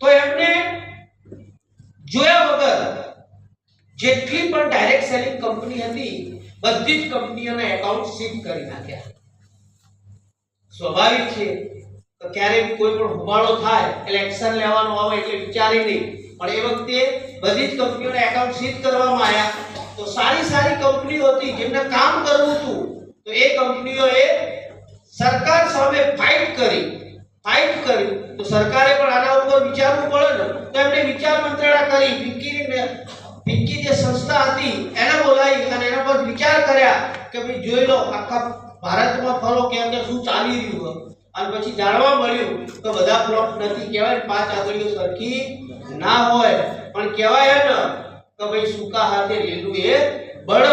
તો એમને જોયા વગર જેટલી પણ ડાયરેક્ટ સેલિંગ કંપની હતી બધી જ કંપનીઓના એકાઉન્ટ સીઝ કરી નાખ્યા. સ્વાભાવિક છે કે ક્યારેક કોઈ પણ હુમાળો થાય એટલે એક્શન લેવાનો આવે એટલે વિચારી નહીં, પણ એ વખતે બધી જ કંપનીઓના એકાઉન્ટ સીઝ કરવામાં આવ્યા. તો સારી સારી કંપનીઓ હતી જેમને કામ કરવું હતું, તો એ કંપનીઓએ સરકાર સામે ફાઇટ કરી. તો સરકારે પણ આના ઉપર વિચારવું પડે ને, તો એમને વિચાર મંત્રણા કરી. પિંકી જે સંસ્થા હતી એને બોલાવી અને એના પર વિચાર કર્યા કે ભાઈ જોઈ લો, આખા ભારતમાં ફરો કે અંદર શું ચાલી રહ્યું છે. અને પછી જાણવા મળ્યું કે બધા પ્લોટ નથી. કહેવાય ને પાંચ આંગળીઓ સરખી ના હોય, પણ કહેવાય ને કે ભાઈ સૂકા હાથે લીલું એ બળ.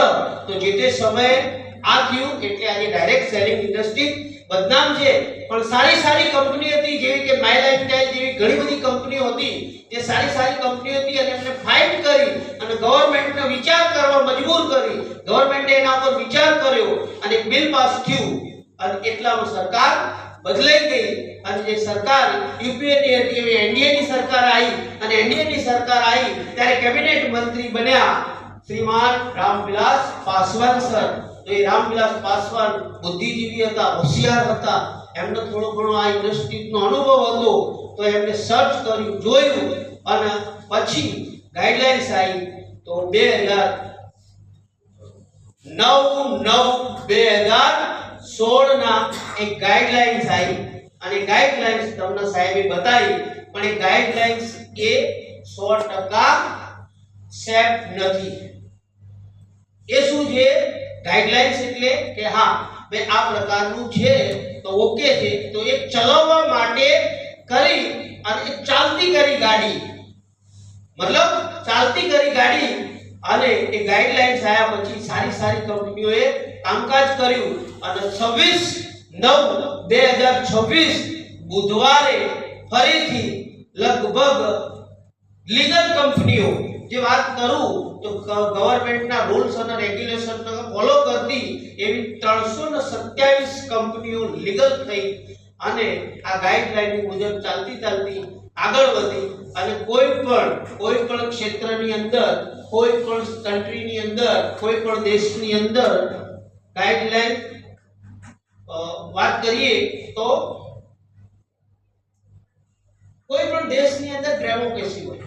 તો જે તે સમયે આ થયું એટલે આજે ડાયરેક્ટ સેલિંગ ઇન્ડસ્ટ્રી બદનામ છે. પણ સારી સારી કંપની હતી જેવી કે માય લાઈફસ્ટાઈલ જેવી ઘણી બધી કંપનીઓ હતી, જે સારી સારી કંપનીઓ હતી અને એમને ફાઇટ કરી અને ગવર્નમેન્ટને વિચાર કરવા મજબૂર કરી. ગવર્નમેન્ટે એના પર વિચાર કર્યો અને બિલ પાસ થયું અને એટલામાં સરકાર બદલાઈ ગઈ. અને જે સરકાર યુપીએ ની હતી એવી એનડીએ ની સરકાર આવી અને એનડીએ ની સરકાર આવી ત્યારે કેબિનેટ મંત્રી બન્યા શ્રીમાન રામવિલાસ પાસવાન સર. તો એ રામવિલાસ પાસવાન બુદ્ધિજીવી હતા, હોશિયાર હતા, એમને થોડો ઘણો આ ઇન્ડસ્ટ્રીનો અનુભવ હતો. તો એમને સર્ચ કર્યું, જોયું અને પછી ગાઈડલાઇન્સ આવી. તો 2009/2016 ના એક ગાઈડલાઇન્સ આવી અને ગાઈડલાઇન્સ તમને સાહેબે બતાવી, પણ એ ગાઈડલાઇન્સ એ 100% સેફ નથી. એ શું છે ગાઈડલાઇન્સ? એટલે કે હા ભાઈ આ પ્રકારનું છે તો ઓકે છે. તો એ ચલાવવા માટે કરી અને ચાલતી કરી ગાડી, મતલબ ચાલતી કરી ગાડી. અને એ ગાઈડલાઇન્સ આવ્યા પછી સારી સારી કંપનીઓએ કામકાજ કર્યું અને 26/9/2026 બુધવારે ફરીથી લગભગ લીગલ કંપનીઓ જે વાત કરું તો ગવર્નમેન્ટના રૂલ્સ અને રેગ્યુલેશનને ફોલો કરતી એવી 327 કંપનીઓ લીગલ થઈ અને આ ગાઈડલાઈન મુજબ ચાલતી આગળ વધી. અને કોઈ પણ ક્ષેત્રની અંદર, કોઈ પણ કન્ટ્રીની અંદર, કોઈ પણ દેશની અંદર ગાઈડલાઈન વાત કરીએ તો કોઈ પણ દેશની અંદર ડેમોક્રેસી હોય,